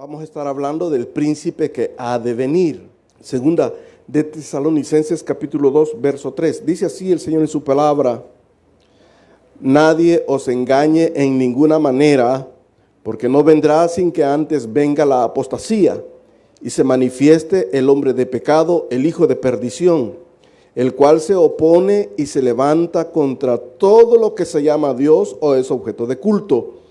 Vamos a estar hablando del príncipe que ha de venir. Segunda de Tesalonicenses capítulo 2, verso 3. Dice así el Señor en su palabra: nadie os engañe en ninguna manera, porque no vendrá sin que antes venga la apostasía y se manifieste el hombre de pecado, el hijo de perdición, el cual se opone y se levanta contra todo lo que se llama Dios o es objeto de culto,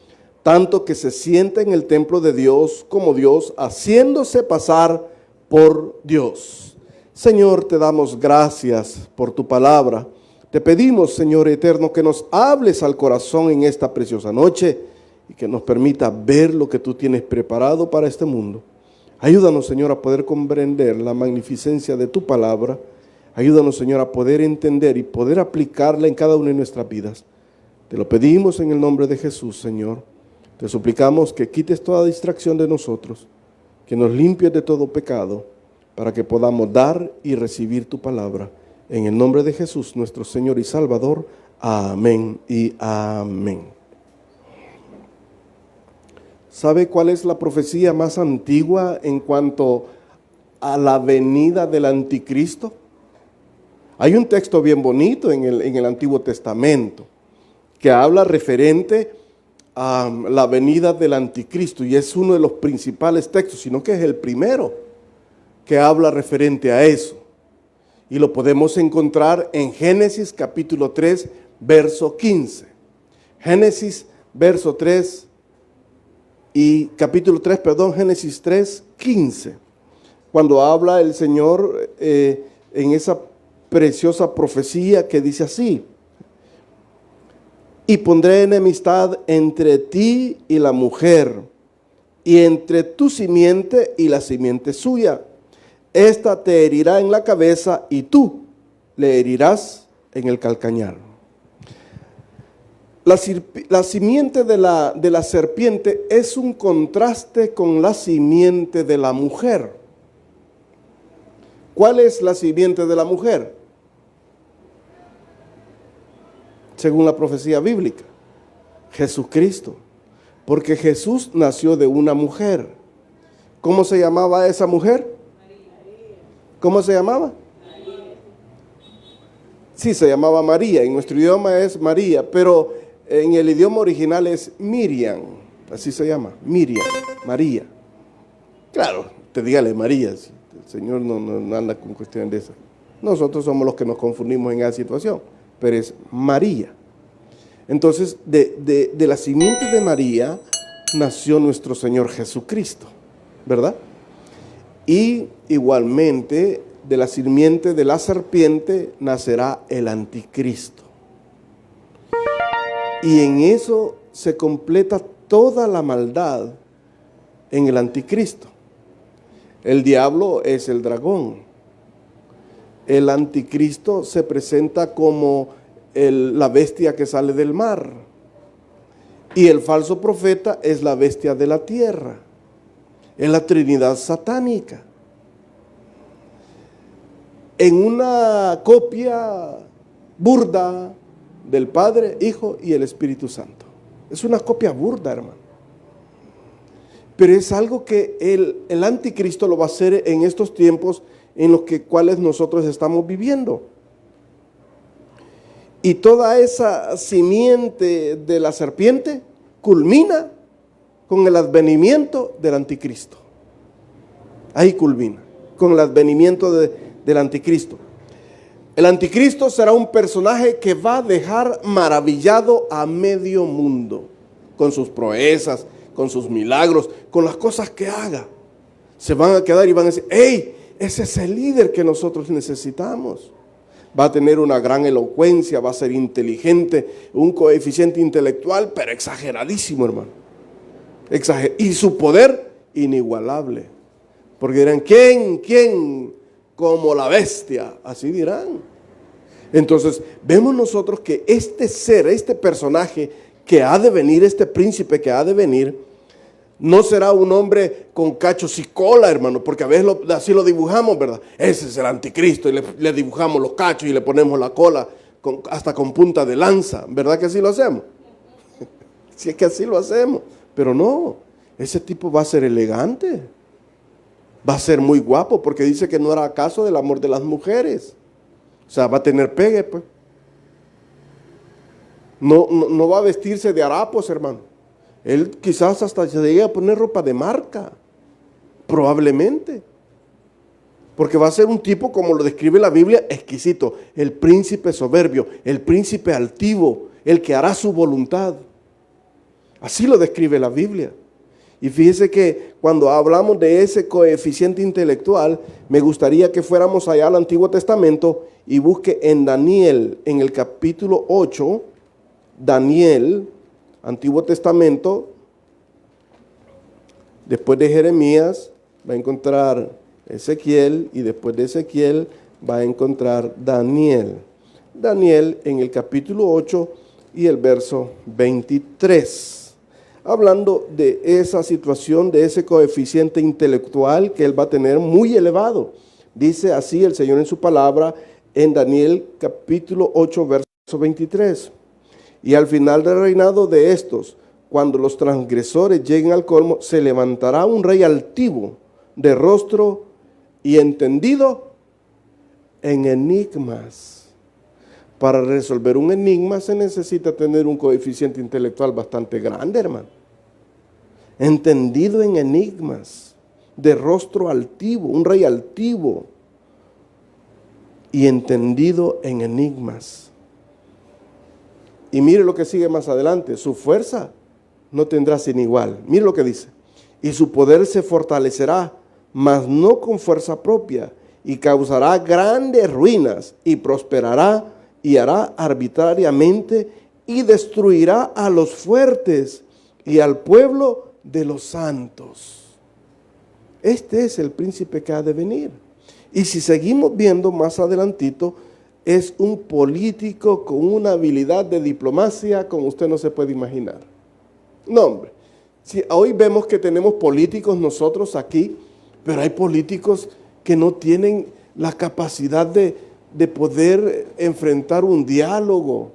tanto que se sienta en el templo de Dios como Dios, haciéndose pasar por Dios. Señor, te damos gracias por tu palabra. Te pedimos, Señor eterno, que nos hables al corazón en esta preciosa noche y que nos permita ver lo que tú tienes preparado para este mundo. Ayúdanos, Señor, a poder comprender la magnificencia de tu palabra. Ayúdanos, Señor, a poder entender y poder aplicarla en cada una de nuestras vidas. Te lo pedimos en el nombre de Jesús, Señor. Te suplicamos que quites toda distracción de nosotros, que nos limpies de todo pecado, para que podamos dar y recibir tu palabra. En el nombre de Jesús, nuestro Señor y Salvador. Amén y amén. ¿Sabe cuál es la profecía más antigua en cuanto a la venida del anticristo? Hay un texto bien bonito en el Antiguo Testamento que habla referente a la venida del anticristo, y es uno de los principales textos, sino que es el primero que habla referente a eso. Y lo podemos encontrar en Génesis capítulo 3, verso 15. Génesis verso 3 y capítulo 3, Génesis 3, 15. Cuando habla el Señor en esa preciosa profecía que dice así: y pondré enemistad entre ti y la mujer, y entre tu simiente y la simiente suya. Esta te herirá en la cabeza y tú le herirás en el calcañar. La simiente de la serpiente es un contraste con la simiente de la mujer. ¿Cuál es la simiente de la mujer? Según la profecía bíblica, Jesucristo. Porque Jesús nació de una mujer. ¿Cómo se llamaba esa mujer? ¿Cómo se llamaba? Sí, se llamaba María. En nuestro idioma es María, pero en el idioma original es Miriam. Así se llama, Miriam, María. Claro, te dígale María. El Señor no anda con cuestiones de esas. Nosotros somos los que nos confundimos en esa situación, pero es María. Entonces, de la simiente de María nació nuestro Señor Jesucristo, ¿verdad? Y igualmente de la simiente de la serpiente nacerá el anticristo. Y en eso se completa toda la maldad en el anticristo. El diablo es el dragón. El anticristo se presenta como la bestia que sale del mar. Y el falso profeta es la bestia de la tierra. Es la Trinidad satánica. En una copia burda del Padre, Hijo y el Espíritu Santo. Es una copia burda, hermano. Pero es algo que el anticristo lo va a hacer en estos tiempos en los cuales nosotros estamos viviendo. Y toda esa simiente de la serpiente culmina con el advenimiento del anticristo. Ahí culmina, con el advenimiento del anticristo. El anticristo será un personaje que va a dejar maravillado a medio mundo, con sus proezas, con sus milagros, con las cosas que haga. Se van a quedar y van a decir: ¡hey! Ese es el líder que nosotros necesitamos. Va a tener una gran elocuencia, va a ser inteligente, un coeficiente intelectual, pero exageradísimo, hermano. Y su poder, inigualable. Porque dirán: ¿quién? Como la bestia. Así dirán. Entonces, vemos nosotros que este ser, este personaje que ha de venir, este príncipe que ha de venir, no será un hombre con cachos y cola, hermano, porque a veces así lo dibujamos, ¿verdad? Ese es el anticristo, y le dibujamos los cachos y le ponemos la cola hasta con punta de lanza, ¿verdad que así lo hacemos? Si es que así lo hacemos, pero no. ese tipo va a ser elegante, va a ser muy guapo, porque dice que no hará caso del amor de las mujeres. O sea, va a tener pegue, pues. No va a vestirse de harapos, hermano. Él quizás hasta se llegue a poner ropa de marca, probablemente. Porque va a ser un tipo, como lo describe la Biblia, exquisito. El príncipe soberbio, el príncipe altivo, el que hará su voluntad. Así lo describe la Biblia. Y fíjese que cuando hablamos de ese coeficiente intelectual, me gustaría que fuéramos allá al Antiguo Testamento y busque en Daniel, en el capítulo 8, Daniel, Antiguo Testamento, después de Jeremías, va a encontrar Ezequiel, y después de Ezequiel va a encontrar Daniel. Daniel en el capítulo 8 y el verso 23. Hablando de esa situación, de ese coeficiente intelectual que él va a tener muy elevado. Dice así el Señor en su palabra en Daniel capítulo 8, verso 23. Y al final del reinado de estos, cuando los transgresores lleguen al colmo, se levantará un rey altivo, de rostro y entendido en enigmas. Para resolver un enigma se necesita tener un coeficiente intelectual bastante grande, hermano. Entendido en enigmas, de rostro altivo, un rey altivo y entendido en enigmas. Y mire lo que sigue más adelante, su fuerza no tendrá sin igual. Mire lo que dice, y su poder se fortalecerá, mas no con fuerza propia, y causará grandes ruinas, y prosperará, y hará arbitrariamente, y destruirá a los fuertes, y al pueblo de los santos. Este es el príncipe que ha de venir. Y si seguimos viendo más adelantito, es un político con una habilidad de diplomacia como usted no se puede imaginar. No, hombre. Si hoy vemos que tenemos políticos nosotros aquí, pero hay políticos que no tienen la capacidad de poder enfrentar un diálogo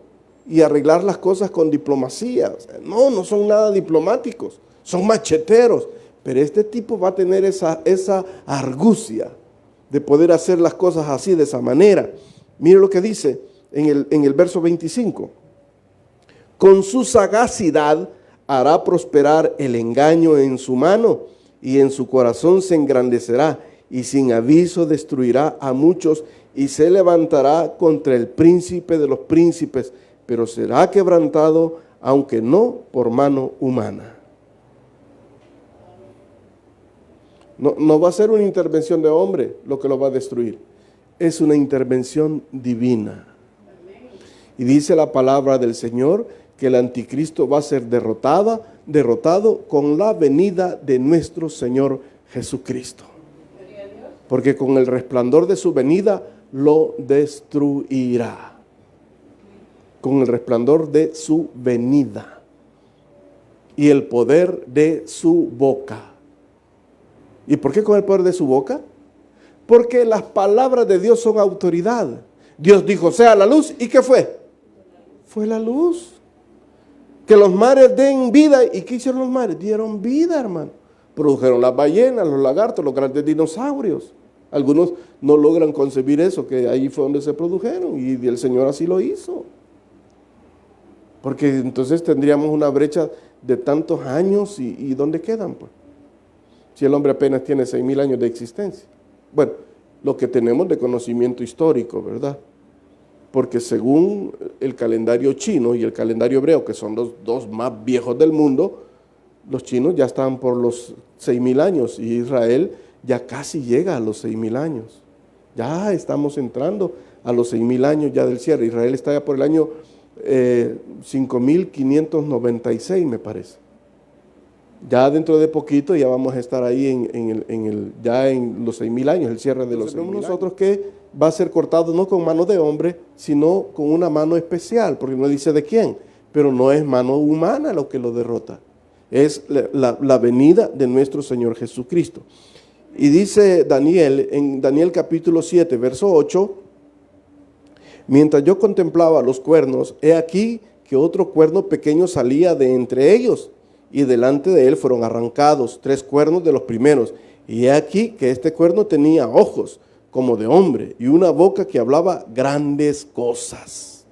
y arreglar las cosas con diplomacia. O sea, no son nada diplomáticos, son macheteros. Pero este tipo va a tener esa argucia de poder hacer las cosas así, de esa manera. Mire lo que dice en el verso 25. Con su sagacidad hará prosperar el engaño en su mano, y en su corazón se engrandecerá, y sin aviso destruirá a muchos, y se levantará contra el príncipe de los príncipes, pero será quebrantado, aunque no por mano humana. No va a ser una intervención de hombre lo que lo va a destruir, es una intervención divina. Y dice la palabra del Señor que el anticristo va a ser derrotado con la venida de nuestro Señor Jesucristo. Porque con el resplandor de su venida lo destruirá. Con el resplandor de su venida y el poder de su boca. ¿Y por qué con el poder de su boca? Porque las palabras de Dios son autoridad. Dios dijo, sea la luz, ¿y qué fue? Fue la luz. Que los mares den vida. ¿Y qué hicieron los mares? Dieron vida, hermano. Produjeron las ballenas, los lagartos, los grandes dinosaurios. Algunos no logran concebir eso, que ahí fue donde se produjeron, y el Señor así lo hizo. Porque entonces tendríamos una brecha de tantos años, y ¿dónde quedan, pues? Si el hombre apenas tiene 6,000 años de existencia. Bueno, lo que tenemos de conocimiento histórico, ¿verdad? Porque según el calendario chino y el calendario hebreo, que son los dos más viejos del mundo, los chinos ya están por los 6,000 años, y Israel ya casi llega a los 6,000 años. Ya estamos entrando a los 6,000 años ya del cierre. Israel está ya por el año 5,596, me parece. Ya dentro de poquito ya vamos a estar ahí ya en los 6,000 años, el cierre de los 6,000 años. Nosotros que va a ser cortado no con mano de hombre, sino con una mano especial, porque no dice de quién, pero no es mano humana lo que lo derrota. Es la venida de nuestro Señor Jesucristo. Y dice Daniel, en Daniel capítulo 7, verso 8, mientras yo contemplaba los cuernos, he aquí que otro cuerno pequeño salía de entre ellos, y delante de él fueron arrancados 3 cuernos de los primeros. Y he aquí que este cuerno tenía ojos como de hombre y una boca que hablaba grandes cosas.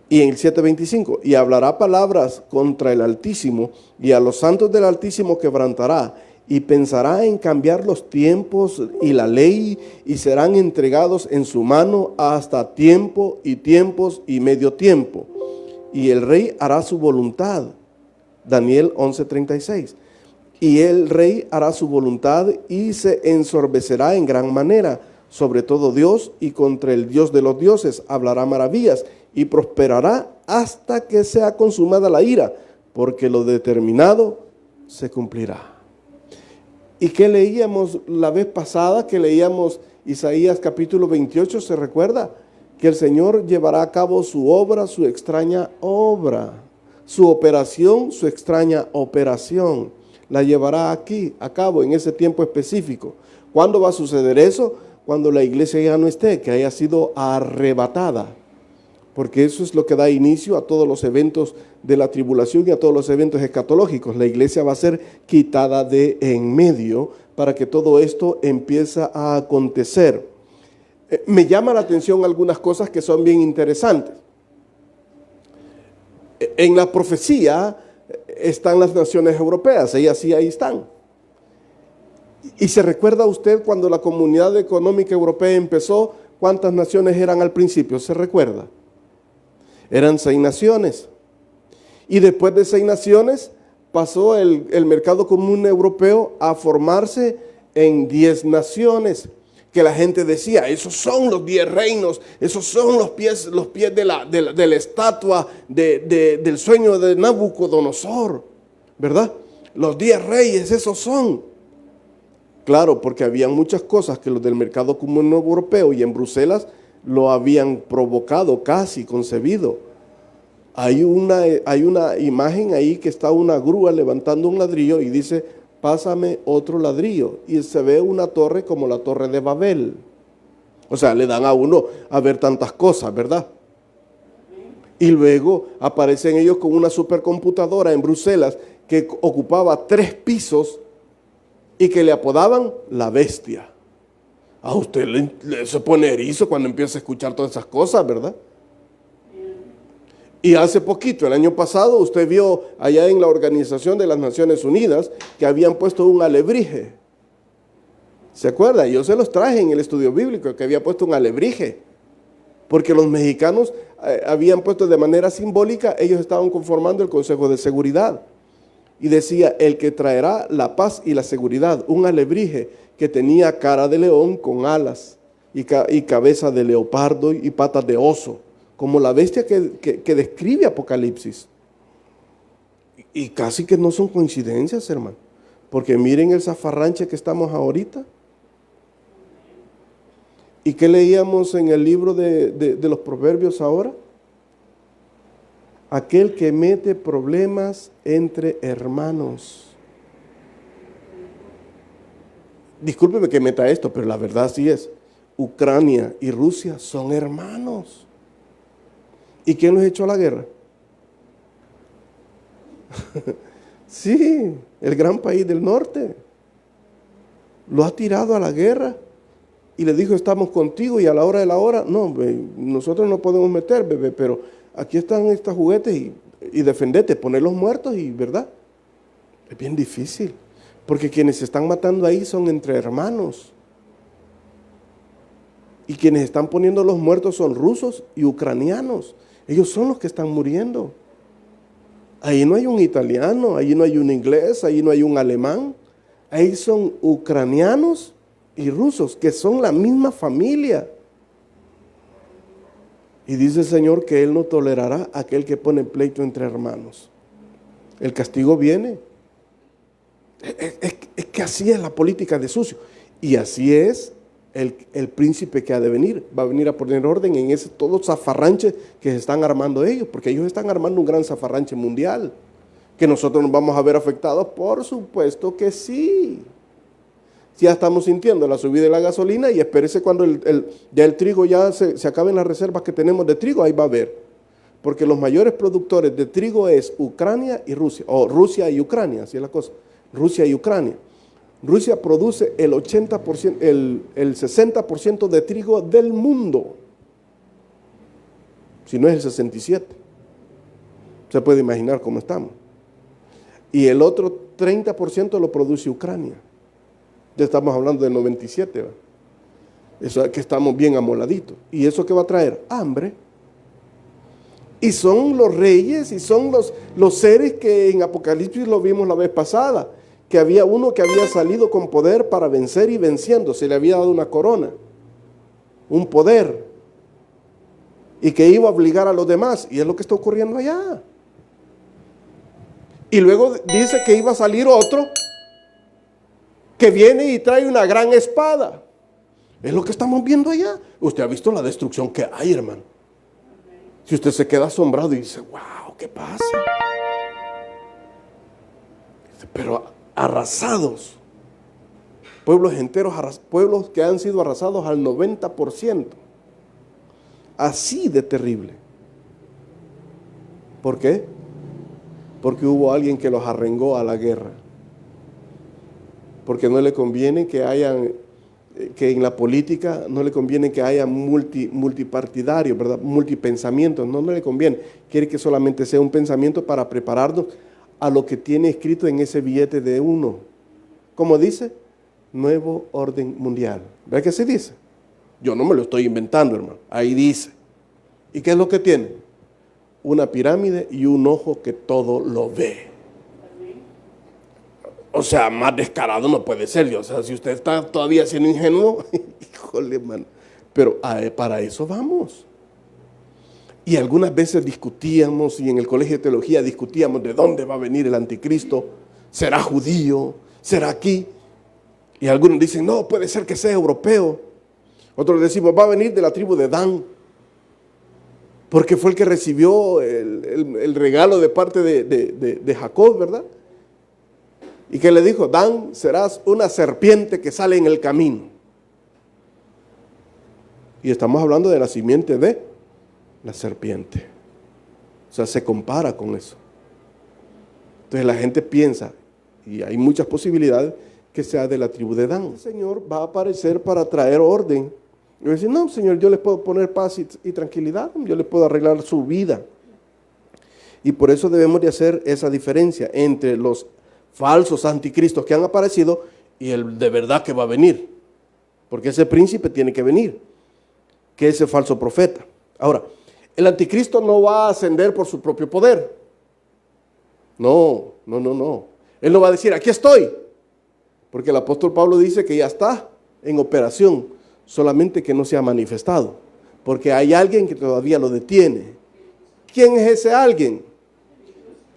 Y en el 7:25, y hablará palabras contra el Altísimo, y a los santos del Altísimo quebrantará, y pensará en cambiar los tiempos y la ley, y serán entregados en su mano hasta tiempo y tiempos y medio tiempo. Y el rey hará su voluntad. Daniel 11:36. Y el rey hará su voluntad y se ensorbecerá en gran manera sobre todo Dios, y contra el Dios de los dioses hablará maravillas, y prosperará hasta que sea consumada la ira, porque lo determinado se cumplirá. ¿Y qué leíamos la vez pasada? Que leíamos Isaías capítulo 28, ¿se recuerda? Que el Señor llevará a cabo su obra, su extraña obra, su operación, su extraña operación. La llevará aquí a cabo en ese tiempo específico. ¿Cuándo va a suceder eso? Cuando la iglesia ya no esté, que haya sido arrebatada. Porque eso es lo que da inicio a todos los eventos de la tribulación y a todos los eventos escatológicos. La iglesia va a ser quitada de en medio para que todo esto empiece a acontecer. Me llama la atención algunas cosas que son bien interesantes. En la profecía están las naciones europeas, ellas sí ahí están. Y se recuerda usted cuando la Comunidad Económica Europea empezó, ¿cuántas naciones eran al principio? ¿Se recuerda? Eran 6 naciones. Y después de 6 naciones pasó el mercado común europeo a formarse en 10 naciones. Que la gente decía, esos son los 10 reinos, esos son los pies de la estatua del sueño de Nabucodonosor, ¿verdad? Los 10 reyes, esos son. Claro, porque había muchas cosas que los del mercado común europeo y en Bruselas lo habían provocado, casi concebido. Hay una imagen ahí que está una grúa levantando un ladrillo y dice, pásame otro ladrillo. Y se ve una torre como la Torre de Babel. O sea, le dan a uno a ver tantas cosas, ¿verdad? Y luego aparecen ellos con una supercomputadora en Bruselas que ocupaba 3 pisos y que le apodaban la bestia. A usted se pone erizo cuando empieza a escuchar todas esas cosas, ¿verdad? Y hace poquito, el año pasado, usted vio allá en la Organización de las Naciones Unidas que habían puesto un alebrije. ¿Se acuerda? Yo se los traje en el estudio bíblico, que había puesto un alebrije. Porque los mexicanos habían puesto de manera simbólica, ellos estaban conformando el Consejo de Seguridad. Y decía, el que traerá la paz y la seguridad, un alebrije que tenía cara de león con alas y cabeza de leopardo y patas de oso, como la bestia que describe Apocalipsis. Y casi que no son coincidencias, hermano, porque miren el zafarranche que estamos ahorita. ¿Y qué leíamos en el libro de los Proverbios ahora? Aquel que mete problemas entre hermanos. Discúlpeme que meta esto, pero la verdad sí es. Ucrania y Rusia son hermanos. ¿Y quién los echó a la guerra? Sí, el gran país del norte. Lo ha tirado a la guerra y le dijo, estamos contigo, y a la hora de la hora, no, nosotros no podemos meter, bebé, pero aquí están estos juguetes y defendete, poner los muertos, y ¿verdad? Es bien difícil, porque quienes se están matando ahí son entre hermanos. Y quienes están poniendo los muertos son rusos y ucranianos. Ellos son los que están muriendo. Ahí no hay un italiano, ahí no hay un inglés, ahí no hay un alemán. Ahí son ucranianos y rusos, que son la misma familia. Y dice el Señor que Él no tolerará a aquel que pone pleito entre hermanos. El castigo viene. Es que así es la política de sucio. Y así es el príncipe que ha de venir. Va a venir a poner orden en ese todo zafarranche que se están armando ellos, porque ellos están armando un gran zafarranche mundial. ¿Que nosotros nos vamos a ver afectados? Por supuesto que sí. Ya estamos sintiendo la subida de la gasolina, y espérese cuando ya el trigo ya se acaben las reservas que tenemos de trigo, ahí va a haber. porque los mayores productores de trigo es Ucrania y Rusia, o Rusia y Ucrania, así es la cosa, Rusia y Ucrania. Rusia produce el 80%, el 60% de trigo del mundo, si no es el 67%. Se puede imaginar cómo estamos. Y el otro 30% lo produce Ucrania. Ya estamos hablando del 97%, ¿verdad? Eso es que estamos bien amoladitos. ¿Y eso qué va a traer? Hambre. Y son los reyes y son los seres que en Apocalipsis lo vimos la vez pasada, que había uno que había salido con poder para vencer y venciendo, se le había dado una corona, un poder, y que iba a obligar a los demás, y es lo que está ocurriendo allá. Y luego dice que iba a salir otro que viene y trae una gran espada. Es lo que estamos viendo allá. Usted ha visto la destrucción que hay, hermano. Si usted se queda asombrado y dice, wow, ¿qué pasa? Pero arrasados. Pueblos enteros, pueblos que han sido arrasados al 90%. Así de terrible. ¿Por qué? Porque hubo alguien que los arrengó a la guerra. Porque no le conviene que en la política no le conviene que haya multipartidarios, ¿verdad? Multipensamientos, no le conviene. Quiere que solamente sea un pensamiento para prepararnos a lo que tiene escrito en ese billete de uno. ¿Cómo dice? Nuevo orden mundial. ¿Ve que así dice? Yo no me lo estoy inventando, hermano. Ahí dice. ¿Y qué es lo que tiene? Una pirámide y un ojo que todo lo ve. O sea, más descarado no puede ser. O sea, si usted está todavía siendo ingenuo, híjole, hermano. Pero para eso vamos. Y algunas veces discutíamos, y en el colegio de teología discutíamos de dónde va a venir el anticristo. ¿Será judío? ¿Será aquí? Y algunos dicen, no, puede ser que sea europeo. Otros decimos, va a venir de la tribu de Dan, porque fue el que recibió el regalo de parte de Jacob, ¿verdad? Y que le dijo, Dan, serás una serpiente que sale en el camino. Y estamos hablando de la simiente de la serpiente. O sea, se compara con eso. Entonces la gente piensa, y hay muchas posibilidades, que sea de la tribu de Dan. El Señor va a aparecer para traer orden. Y va a decir, no, Señor, yo les puedo poner paz y tranquilidad, yo les puedo arreglar su vida. Y por eso debemos de hacer esa diferencia entre los falsos anticristos que han aparecido y el de verdad que va a venir. Porque ese príncipe tiene que venir, que es ese falso profeta. Ahora, el anticristo no va a ascender por su propio poder. No. Él no va a decir, aquí estoy. Porque el apóstol Pablo dice que ya está en operación, solamente que no se ha manifestado. Porque hay alguien que todavía lo detiene. ¿Quién es ese alguien?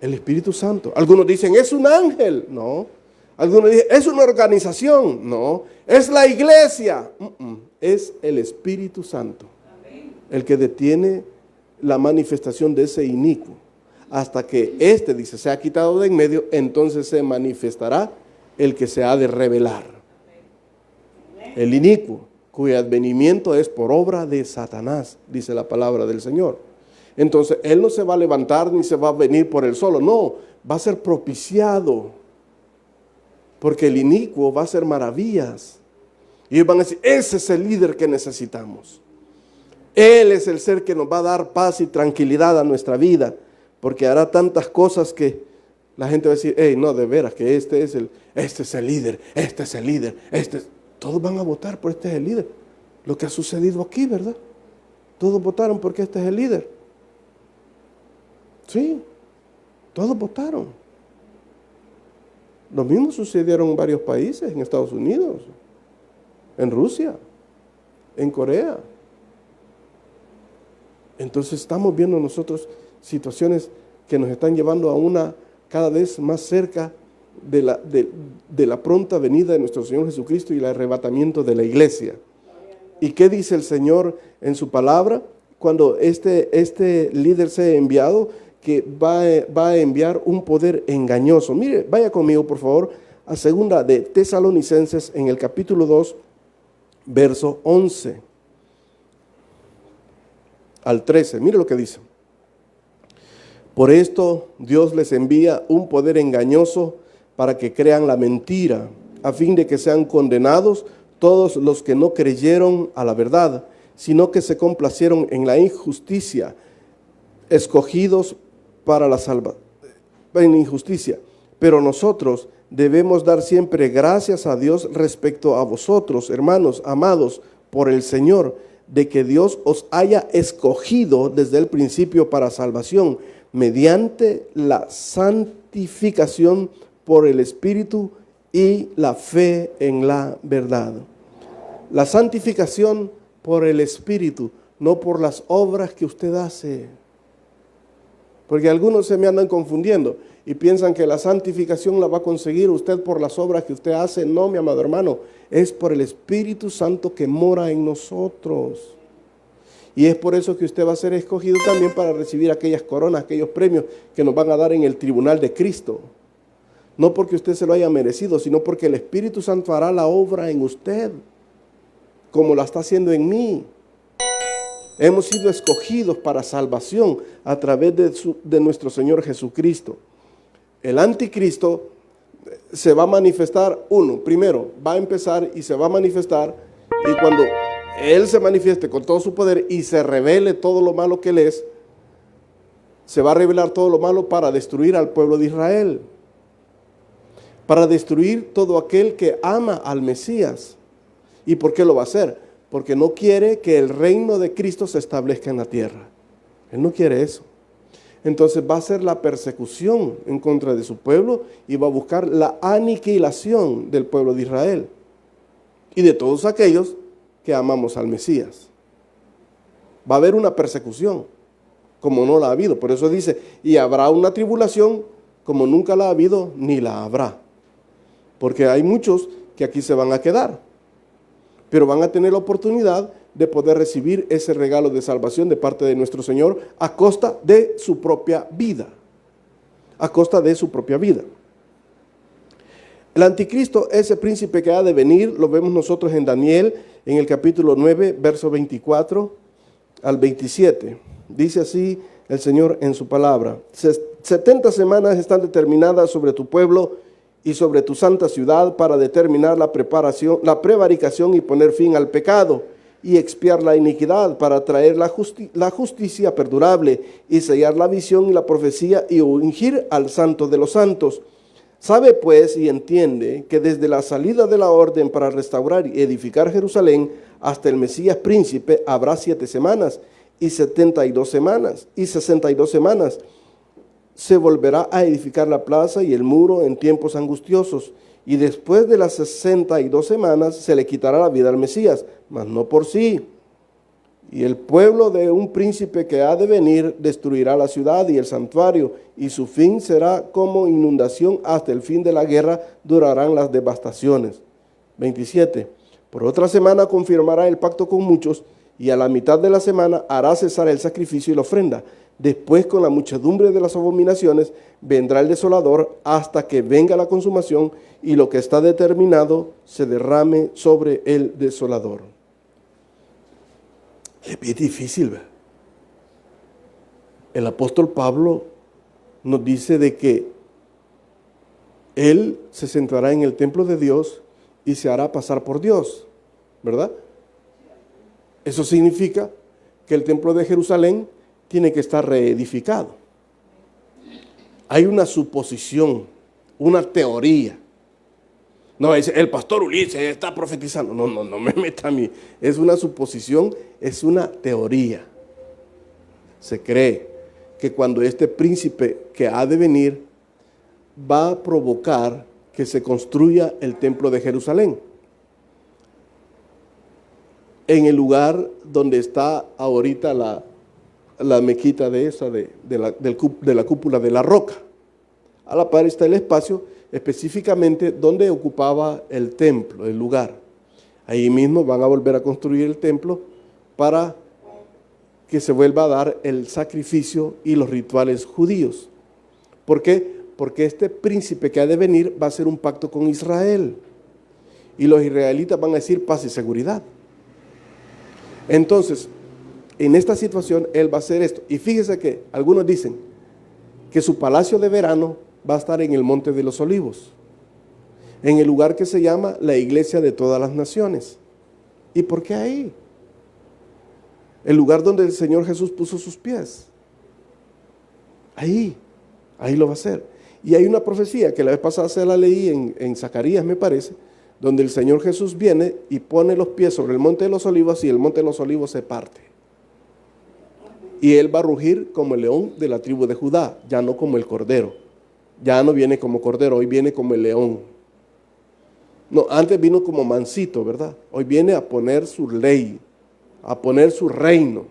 El Espíritu Santo. Algunos dicen, es un ángel. No. Algunos dicen, es una organización. No. Es la iglesia. Es el Espíritu Santo. El que detiene la manifestación de ese inicuo. Hasta que dice, se ha quitado de en medio, entonces se manifestará el que se ha de revelar. El inicuo, cuyo advenimiento es por obra de Satanás, dice la palabra del Señor. Entonces, él no se va a levantar ni se va a venir por él solo, no, va a ser propiciado. Porque el inicuo va a hacer maravillas. Y ellos van a decir, ese es el líder que necesitamos. Él es el ser que nos va a dar paz y tranquilidad a nuestra vida, porque hará tantas cosas que la gente va a decir, hey, no, de veras, que este es el líder, este es el líder, todos van a votar por este es el líder. Lo que ha sucedido aquí, ¿verdad? Todos votaron porque este es el líder. Sí, todos votaron. Lo mismo sucedieron en varios países, en Estados Unidos, en Rusia, en Corea. Entonces estamos viendo nosotros situaciones que nos están llevando a una cada vez más cerca de la pronta venida de nuestro Señor Jesucristo y el arrebatamiento de la iglesia. ¿Y qué dice el Señor en su palabra? Cuando este líder sea enviado, que va a enviar un poder engañoso. Mire, vaya conmigo por favor a segunda de Tesalonicenses en el capítulo 2, verso 11 al 13. Mire lo que dice. Por esto Dios les envía un poder engañoso para que crean la mentira, a fin de que sean condenados todos los que no creyeron a la verdad, sino que se complacieron en la injusticia, escogidos para la salvación, en injusticia. Pero nosotros debemos dar siempre gracias a Dios respecto a vosotros, hermanos amados por el Señor, de que Dios os haya escogido desde el principio para salvación, mediante la santificación por el Espíritu y la fe en la verdad. La santificación por el Espíritu, no por las obras que usted hace. Porque algunos se me andan confundiendo y piensan que la santificación la va a conseguir usted por las obras que usted hace. No, mi amado hermano, es por el Espíritu Santo que mora en nosotros. Y es por eso que usted va a ser escogido también para recibir aquellas coronas, aquellos premios que nos van a dar en el tribunal de Cristo. No porque usted se lo haya merecido, sino porque el Espíritu Santo hará la obra en usted, como la está haciendo en mí. Hemos sido escogidos para salvación a través de nuestro Señor Jesucristo. El anticristo se va a manifestar, primero va a empezar y se va a manifestar, y cuando Él se manifieste con todo su poder y se revele todo lo malo que Él es, se va a revelar todo lo malo para destruir al pueblo de Israel, para destruir todo aquel que ama al Mesías. ¿Y por qué lo va a hacer? Porque no quiere que el reino de Cristo se establezca en la tierra. Él no quiere eso. Entonces va a ser la persecución en contra de su pueblo y va a buscar la aniquilación del pueblo de Israel y de todos aquellos que amamos al Mesías. Va a haber una persecución como no la ha habido. Por eso dice, y habrá una tribulación como nunca la ha habido ni la habrá. Porque hay muchos que aquí se van a quedar, pero van a tener la oportunidad de poder recibir ese regalo de salvación de parte de nuestro Señor a costa de su propia vida. A costa de su propia vida. El anticristo, ese príncipe que ha de venir, lo vemos nosotros en Daniel, en el capítulo 9, verso 24 al 27. Dice así el Señor en su palabra: 70 semanas están determinadas sobre tu pueblo y sobre tu santa ciudad para determinar la prevaricación y poner fin al pecado y expiar la iniquidad, para traer la justicia perdurable y sellar la visión y la profecía y ungir al santo de los santos. Sabe pues y entiende que desde la salida de la orden para restaurar y edificar Jerusalén hasta el Mesías príncipe habrá 7 semanas y 72 semanas y 62 semanas. Se volverá a edificar la plaza y el muro en tiempos angustiosos, y después de las 62 semanas se le quitará la vida al Mesías, mas no por sí. Y el pueblo de un príncipe que ha de venir destruirá la ciudad y el santuario, y su fin será como inundación. Hasta el fin de la guerra durarán las devastaciones. 27. Por otra semana confirmará el pacto con muchos, y a la mitad de la semana hará cesar el sacrificio y la ofrenda. Después, con la muchedumbre de las abominaciones, vendrá el desolador hasta que venga la consumación y lo que está determinado se derrame sobre el desolador. Es bien difícil, ¿verdad? El apóstol Pablo nos dice de que él se sentará en el templo de Dios y se hará pasar por Dios, ¿verdad? Eso significa que el templo de Jerusalén tiene que estar reedificado. Hay una suposición, una teoría. No, dice, el pastor Ulises está profetizando. No me meta a mí. Es una suposición, es una teoría. Se cree que cuando este príncipe que ha de venir va a provocar que se construya el templo de Jerusalén, en el lugar donde está ahorita la mequita de la cúpula de la roca. A la par está el espacio específicamente donde ocupaba el templo, el lugar. Ahí mismo van a volver a construir el templo para que se vuelva a dar el sacrificio y los rituales judíos. ¿Por qué? Porque este príncipe que ha de venir va a hacer un pacto con Israel. Y los israelitas van a decir paz y seguridad. Entonces, en esta situación, él va a hacer esto. Y fíjese que algunos dicen, que su palacio de verano va a estar en el Monte de los Olivos, en el lugar que se llama la Iglesia de todas las Naciones. ¿Y por qué ahí? El lugar donde el Señor Jesús puso sus pies. Ahí lo va a hacer. Y hay una profecía que la vez pasada se la leí en Zacarías, me parece, donde el Señor Jesús viene y pone los pies sobre el Monte de los Olivos y el Monte de los Olivos se parte. Y Él va a rugir como el león de la tribu de Judá, ya no como el cordero. Ya no viene como cordero, hoy viene como el león. No, antes vino como mansito, ¿verdad? Hoy viene a poner su ley, a poner su reino.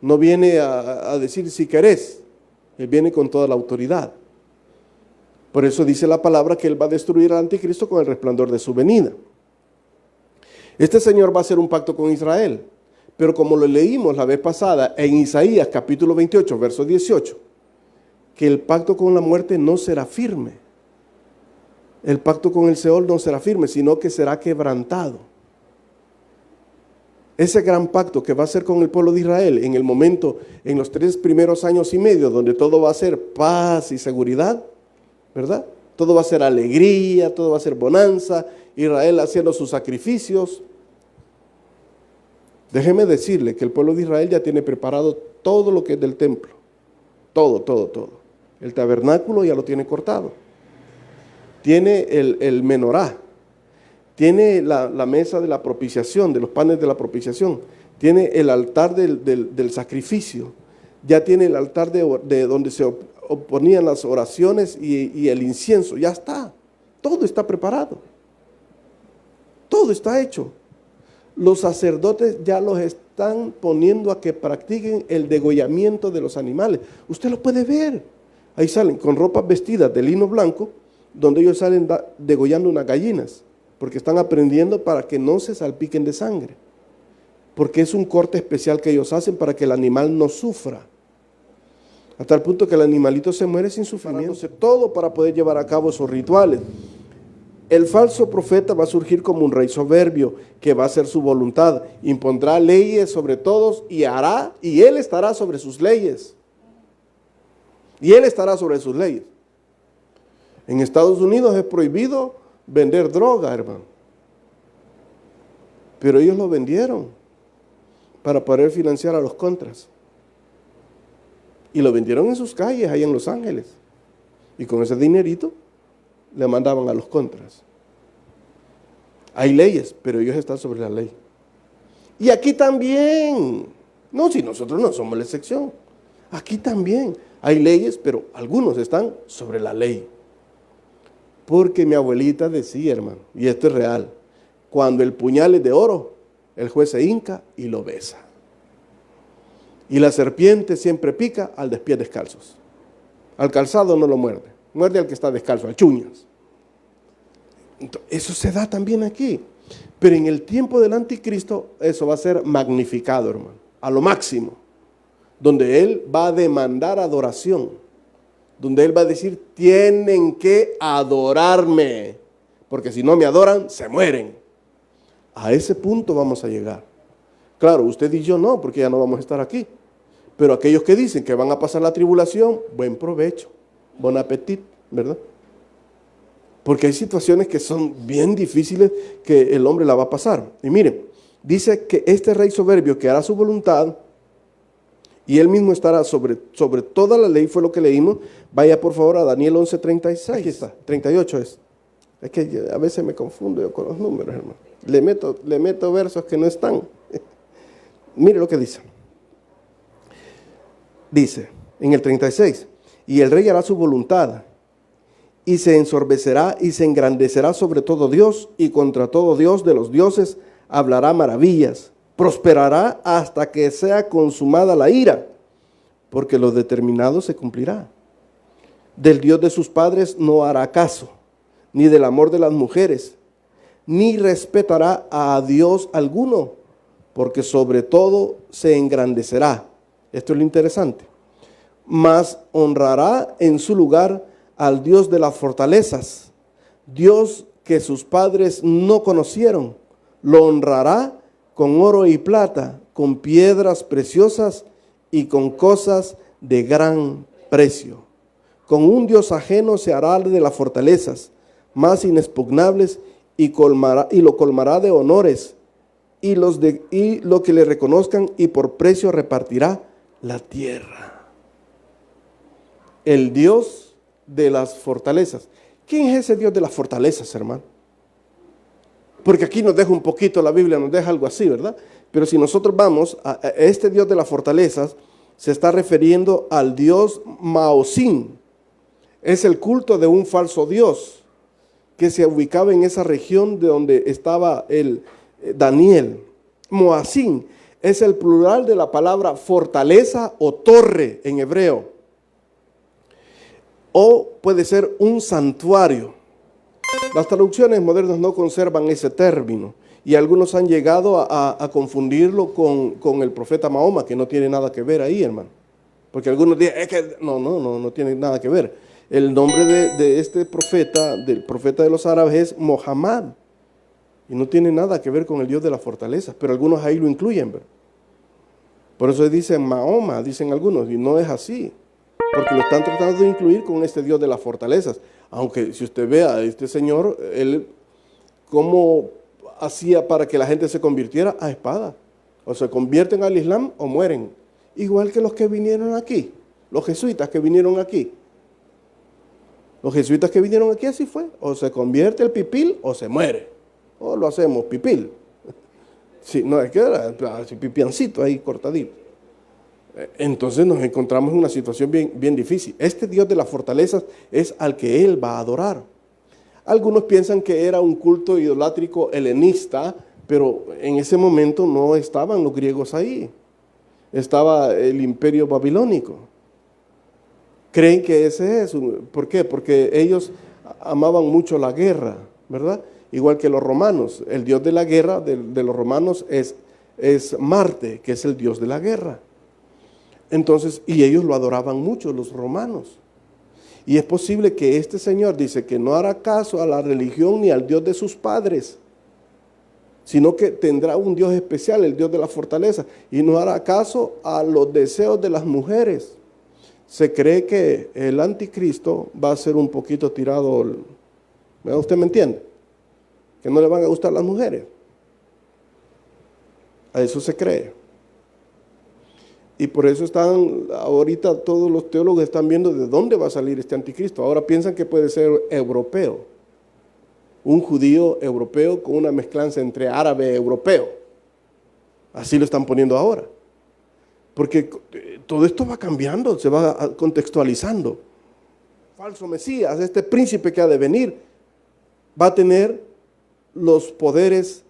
No viene a decir si querés, Él viene con toda la autoridad. Por eso dice la palabra que Él va a destruir al anticristo con el resplandor de su venida. Este Señor va a hacer un pacto con Israel, pero como lo leímos la vez pasada en Isaías capítulo 28, verso 18, que el pacto con la muerte no será firme. El pacto con el Seol no será firme, sino que será quebrantado. Ese gran pacto que va a ser con el pueblo de Israel en el momento, en los 3 primeros años y medio, donde todo va a ser paz y seguridad, ¿verdad? Todo va a ser alegría, todo va a ser bonanza, Israel haciendo sus sacrificios. Déjeme decirle que el pueblo de Israel ya tiene preparado todo lo que es del templo. Todo. El tabernáculo ya lo tiene cortado. Tiene el menorá. Tiene la mesa de la propiciación, de los panes de la propiciación. Tiene el altar del sacrificio. Ya tiene el altar de donde se oponían las oraciones y el incienso. Ya está. Todo está preparado. Todo está hecho. Los sacerdotes ya los están poniendo a que practiquen el degollamiento de los animales. Usted lo puede ver. Ahí salen con ropas vestidas de lino blanco, donde ellos salen degollando unas gallinas, porque están aprendiendo para que no se salpiquen de sangre. Porque es un corte especial que ellos hacen para que el animal no sufra. A tal punto que el animalito se muere sin sufrimiento. Todo para poder llevar a cabo esos rituales. El falso profeta va a surgir como un rey soberbio que va a hacer su voluntad, impondrá leyes sobre todos y él estará sobre sus leyes. Y él estará sobre sus leyes. En Estados Unidos es prohibido vender droga, hermano. Pero ellos lo vendieron para poder financiar a los contras. Y lo vendieron en sus calles, ahí en Los Ángeles. Y con ese dinerito le mandaban a los contras. Hay leyes, pero ellos están sobre la ley. Y aquí también. No, si nosotros no somos la excepción. Aquí también hay leyes, pero algunos están sobre la ley. Porque mi abuelita decía, hermano, y esto es real, cuando el puñal es de oro, el juez se hinca y lo besa. Y la serpiente siempre pica al de pies descalzos. Al calzado no lo muerde, muerde al que está descalzo, al chuñas. Entonces, eso se da también aquí. Pero en el tiempo del anticristo, eso va a ser magnificado, hermano, a lo máximo. Donde él va a demandar adoración. Donde él va a decir, tienen que adorarme. Porque si no me adoran, se mueren. A ese punto vamos a llegar. Claro, usted y yo no, porque ya no vamos a estar aquí. Pero aquellos que dicen que van a pasar la tribulación, buen provecho, buen apetito, ¿verdad? Porque hay situaciones que son bien difíciles que el hombre la va a pasar. Y miren, dice que este rey soberbio que hará su voluntad y él mismo estará sobre toda la ley, fue lo que leímos. Vaya por favor a Daniel 11:36. Aquí está, 38 es. Es que a veces me confundo yo con los números, hermano. Le meto versos que no están. Mire lo que dice. Dice en el 36, y el rey hará su voluntad, y se ensorbecerá y se engrandecerá sobre todo Dios, y contra todo Dios de los dioses hablará maravillas. Prosperará hasta que sea consumada la ira, porque lo determinado se cumplirá. Del Dios de sus padres no hará caso, ni del amor de las mujeres, ni respetará a Dios alguno, porque sobre todo se engrandecerá. Esto es lo interesante. Mas honrará en su lugar al Dios de las fortalezas, Dios que sus padres no conocieron. Lo honrará con oro y plata, con piedras preciosas y con cosas de gran precio. Con un Dios ajeno se hará de las fortalezas más inexpugnables y lo colmará de honores y lo que le reconozcan, y por precio repartirá la tierra. El Dios de las fortalezas. ¿Quién es ese Dios de las fortalezas, hermano? Porque aquí nos deja un poquito, la Biblia nos deja algo así, ¿verdad? Pero si nosotros vamos a este Dios de las fortalezas, se está refiriendo al Dios Maosín. Es el culto de un falso Dios que se ubicaba en esa región de donde estaba el Daniel. Moasín es el plural de la palabra fortaleza o torre en hebreo. O puede ser un santuario. Las traducciones modernas no conservan ese término y algunos han llegado a confundirlo con el profeta Mahoma, que no tiene nada que ver ahí, hermano. Porque algunos dicen, es que no tiene nada que ver. El nombre de este profeta, del profeta de los árabes, es Mohammed. Y no tiene nada que ver con el Dios de las fortalezas, pero algunos ahí lo incluyen, ¿verdad? Por eso dicen Mahoma, dicen algunos, y no es así. Porque lo están tratando de incluir con este Dios de las fortalezas. Aunque si usted ve a este señor, él cómo hacía para que la gente se convirtiera a espada. O se convierten al Islam o mueren. Igual que los que vinieron aquí, los jesuitas que vinieron aquí. Los jesuitas que vinieron aquí así fue. O se convierte el pipil o se muere. O lo hacemos pipil. Sí, no, es que era así, pipiancito ahí cortadito. Entonces nos encontramos en una situación bien difícil. Este Dios de las fortalezas es al que él va a adorar. Algunos piensan que era un culto idolátrico helenista, pero en ese momento no estaban los griegos ahí. Estaba el imperio babilónico. Creen que ese es. ¿Por qué? Porque ellos amaban mucho la guerra, ¿verdad? Igual que los romanos. El dios de la guerra de los romanos es Marte, que es el dios de la guerra. Entonces, y ellos lo adoraban mucho, los romanos. Y es posible que este señor dice que no hará caso a la religión ni al Dios de sus padres, sino que tendrá un Dios especial, el Dios de la fortaleza, y no hará caso a los deseos de las mujeres. Se cree que el anticristo va a ser un poquito tirado, ¿usted me entiende? Que no le van a gustar las mujeres. A eso se cree. Y por eso están, ahorita todos los teólogos están viendo de dónde va a salir este anticristo. Ahora piensan que puede ser europeo. Un judío europeo con una mezclanza entre árabe y europeo. Así lo están poniendo ahora. Porque todo esto va cambiando, se va contextualizando. Falso Mesías, este príncipe que ha de venir, va a tener los poderes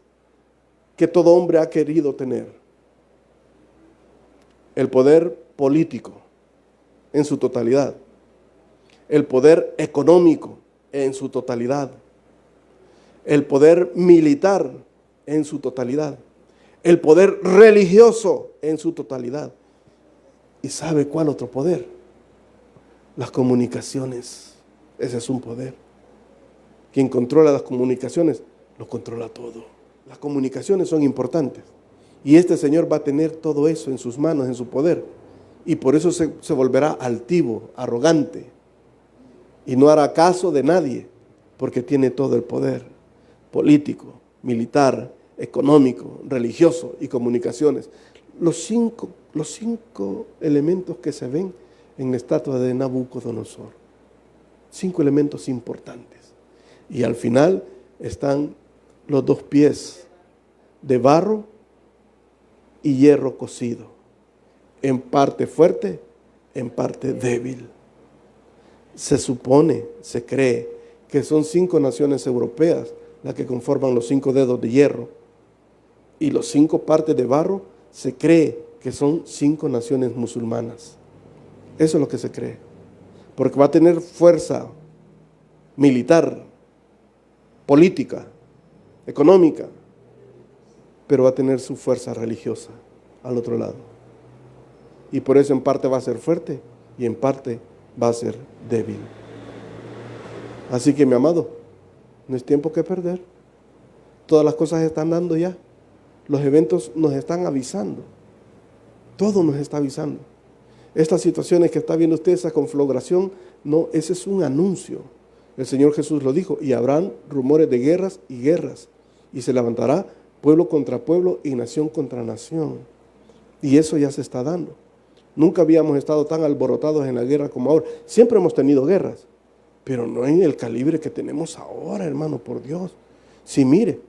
que todo hombre ha querido tener. El poder político en su totalidad, el poder económico en su totalidad, el poder militar en su totalidad, el poder religioso en su totalidad. ¿Y sabe cuál otro poder? Las comunicaciones. Ese es un poder. Quien controla las comunicaciones, lo controla todo. Las comunicaciones son importantes. Y este señor va a tener todo eso en sus manos, en su poder. Y por eso se volverá altivo, arrogante. Y no hará caso de nadie, porque tiene todo el poder político, militar, económico, religioso y comunicaciones. Los cinco elementos que se ven en la estatua de Nabucodonosor. 5 elementos importantes. Y al final están los 2 pies de barro y hierro cocido, en parte fuerte, en parte débil. Se supone, se cree, que son 5 naciones europeas las que conforman los 5 dedos de hierro, y los 5 partes de barro se cree que son 5 naciones musulmanas. Eso es lo que se cree, porque va a tener fuerza militar, política, económica, pero va a tener su fuerza religiosa al otro lado. Y por eso en parte va a ser fuerte y en parte va a ser débil. Así que, mi amado, no es tiempo que perder. Todas las cosas están dando ya. Los eventos nos están avisando. Todo nos está avisando. Estas situaciones que está viendo usted, esa conflagración, No, ese es un anuncio. El Señor Jesús lo dijo, y habrán rumores de guerras y guerras, y se levantará pueblo contra pueblo y nación contra nación. Y eso ya se está dando. Nunca habíamos estado tan alborotados en la guerra como ahora. Siempre hemos tenido guerras, pero no en el calibre que tenemos ahora, hermano, por Dios. Sí, mire,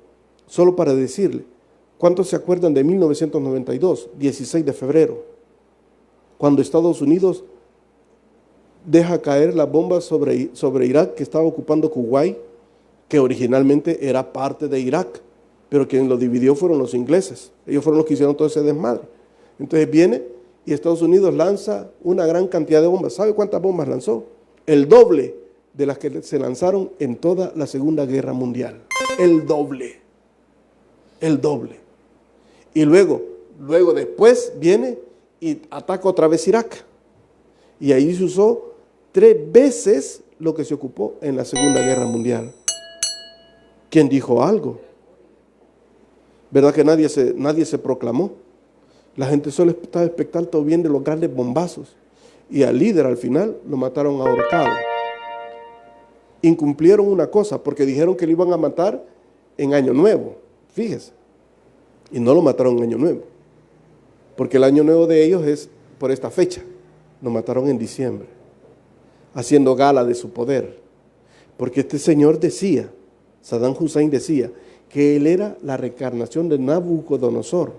solo para decirle, ¿cuántos se acuerdan de 1992, 16 de febrero? Cuando Estados Unidos deja caer las bombas sobre Irak, que estaba ocupando Kuwait, que originalmente era parte de Irak, pero quien lo dividió fueron los ingleses. Ellos fueron los que hicieron todo ese desmadre. Entonces viene y Estados Unidos lanza una gran cantidad de bombas. ¿Sabe cuántas bombas lanzó? El doble de las que se lanzaron en toda la Segunda Guerra Mundial. El doble. El doble. Y luego después viene y ataca otra vez Irak. Y ahí se usó 3 veces lo que se ocupó en la Segunda Guerra Mundial. ¿Quién dijo algo? ¿Verdad que nadie se proclamó? La gente solo estaba expectante bien de los grandes bombazos. Y al líder al final lo mataron ahorcado. Incumplieron una cosa porque dijeron que lo iban a matar en Año Nuevo. Fíjese. Y no lo mataron en Año Nuevo. Porque el Año Nuevo de ellos es por esta fecha. Lo mataron en diciembre, haciendo gala de su poder. Porque este señor decía, Saddam Hussein decía, que él era la reencarnación de Nabucodonosor.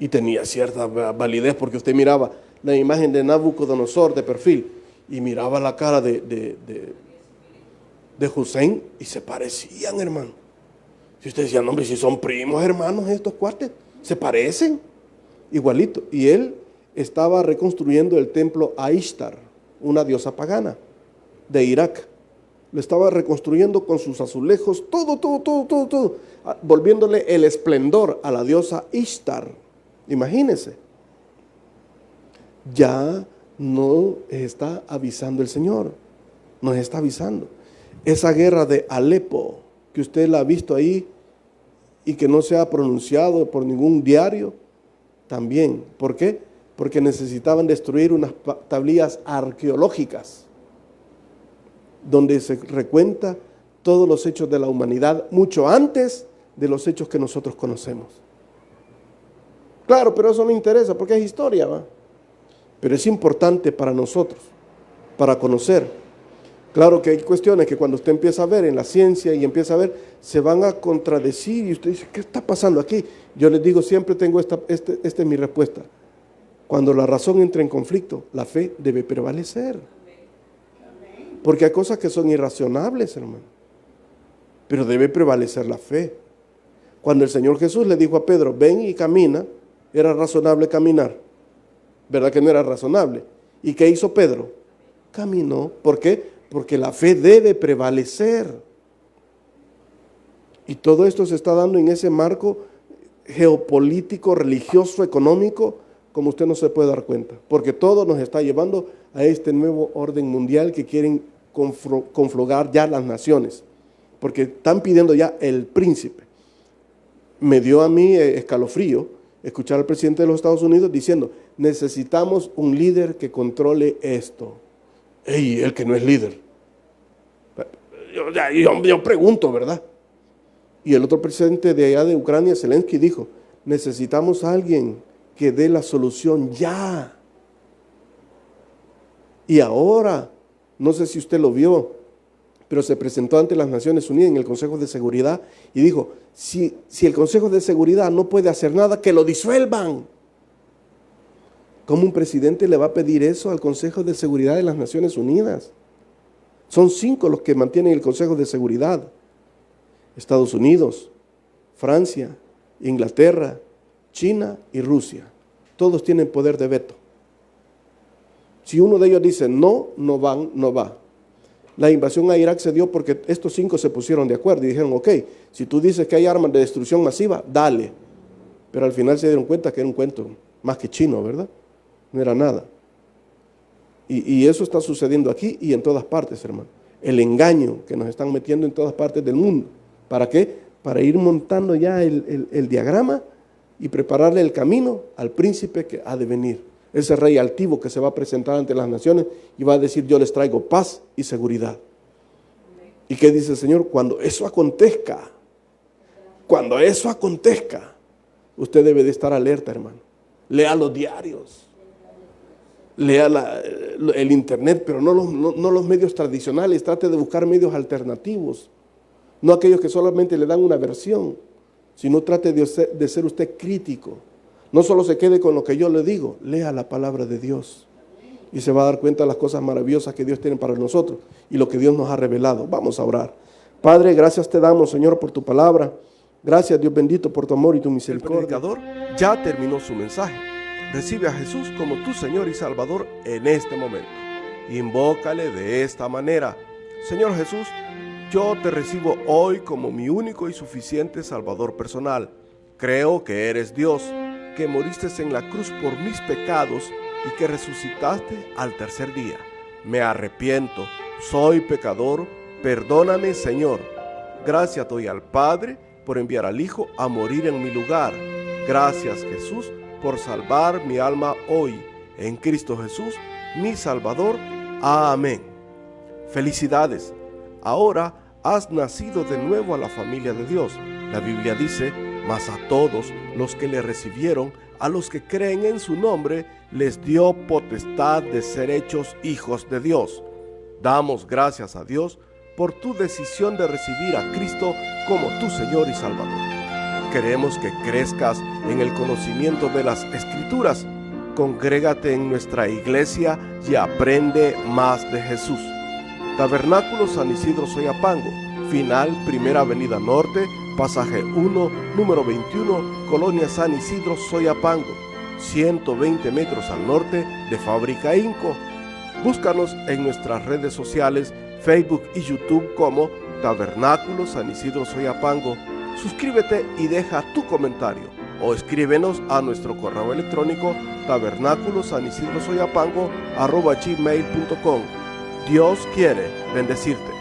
Y tenía cierta validez porque usted miraba la imagen de Nabucodonosor de perfil y miraba la cara de Hussein y se parecían, hermano. Si usted decía, no, hombre, si son primos hermanos estos cuates, se parecen igualito. Y él estaba reconstruyendo el templo a Ishtar, una diosa pagana de Irak. Lo estaba reconstruyendo con sus azulejos, todo, volviéndole el esplendor a la diosa Ishtar. Imagínense. Ya no está avisando el Señor, nos está avisando. Esa guerra de Alepo, que usted la ha visto ahí y que no se ha pronunciado por ningún diario, también. ¿Por qué? Porque necesitaban destruir unas tablillas arqueológicas donde se recuenta todos los hechos de la humanidad mucho antes de los hechos que nosotros conocemos. Claro, pero eso no interesa porque es historia, ¿va? Pero es importante para nosotros, para conocer. Claro que hay cuestiones que cuando usted empieza a ver en la ciencia y empieza a ver, se van a contradecir y usted dice, ¿qué está pasando aquí? Yo les digo, siempre tengo esta es mi respuesta. Cuando la razón entra en conflicto, la fe debe prevalecer. Porque hay cosas que son irracionables, hermano. Pero debe prevalecer la fe. Cuando el Señor Jesús le dijo a Pedro, ven y camina, era razonable caminar. ¿Verdad que no era razonable? ¿Y qué hizo Pedro? Caminó. ¿Por qué? Porque la fe debe prevalecer. Y todo esto se está dando en ese marco geopolítico, religioso, económico, como usted no se puede dar cuenta. Porque todo nos está llevando a este nuevo orden mundial que quieren conflugar ya las naciones. Porque están pidiendo ya el príncipe. Me dio a mí escalofrío escuchar al presidente de los Estados Unidos diciendo, necesitamos un líder que controle esto. ¡Ey, el que no es líder! Yo pregunto, ¿verdad? Y el otro presidente de allá de Ucrania, Zelensky, dijo, necesitamos a alguien que dé la solución ya. Y ahora, no sé si usted lo vio, pero se presentó ante las Naciones Unidas en el Consejo de Seguridad y dijo, si el Consejo de Seguridad no puede hacer nada, que lo disuelvan. ¿Cómo un presidente le va a pedir eso al Consejo de Seguridad de las Naciones Unidas? Son 5 los que mantienen el Consejo de Seguridad. Estados Unidos, Francia, Inglaterra, China y Rusia. Todos tienen poder de veto. Si uno de ellos dice no, no van, no va. La invasión a Irak se dio porque estos 5 se pusieron de acuerdo y dijeron, ok, si tú dices que hay armas de destrucción masiva, dale. Pero al final se dieron cuenta que era un cuento más que chino, ¿verdad? No era nada. Y eso está sucediendo aquí y en todas partes, hermano. El engaño que nos están metiendo en todas partes del mundo. ¿Para qué? Para ir montando ya el diagrama y prepararle el camino al príncipe que ha de venir. ese rey altivo que se va a presentar ante las naciones y va a decir: yo les traigo paz y seguridad. ¿Y qué dice el Señor? Cuando eso acontezca, usted debe de estar alerta, hermano. Lea los diarios, lea el internet, pero no los medios tradicionales. Trate de buscar medios alternativos, no aquellos que solamente le dan una versión, sino trate de ser usted crítico. No solo se quede con lo que yo le digo, lea la palabra de Dios y se va a dar cuenta de las cosas maravillosas que Dios tiene para nosotros y lo que Dios nos ha revelado. Vamos a orar. Padre, gracias te damos, Señor, por tu palabra. Gracias, Dios bendito, por tu amor y tu misericordia. El predicador ya terminó su mensaje. Recibe a Jesús como tu Señor y Salvador en este momento. Invócale de esta manera: Señor Jesús, yo te recibo hoy como mi único y suficiente Salvador personal. Creo que eres Dios, que moriste en la cruz por mis pecados y que resucitaste al tercer día. Me arrepiento, soy pecador, perdóname, Señor. Gracias doy al Padre por enviar al Hijo a morir en mi lugar. Gracias, Jesús, por salvar mi alma hoy. En Cristo Jesús, mi Salvador. Amén. Felicidades. Ahora has nacido de nuevo a la familia de Dios. La Biblia dice: mas a todos los que le recibieron, a los que creen en su nombre, les dio potestad de ser hechos hijos de Dios. Damos gracias a Dios por tu decisión de recibir a Cristo como tu Señor y Salvador. Queremos que crezcas en el conocimiento de las Escrituras. Congrégate en nuestra iglesia y aprende más de Jesús. Tabernáculo San Isidro Soyapango, final Primera Avenida Norte, pasaje 1, número 21, Colonia San Isidro Soyapango, 120 metros al norte de Fábrica Inco. Búscanos en nuestras redes sociales, Facebook y YouTube como Tabernáculo San Isidro Soyapango. Suscríbete y deja tu comentario o escríbenos a nuestro correo electrónico tabernáculosanisidrosoyapango@gmail.com. Dios quiere bendecirte.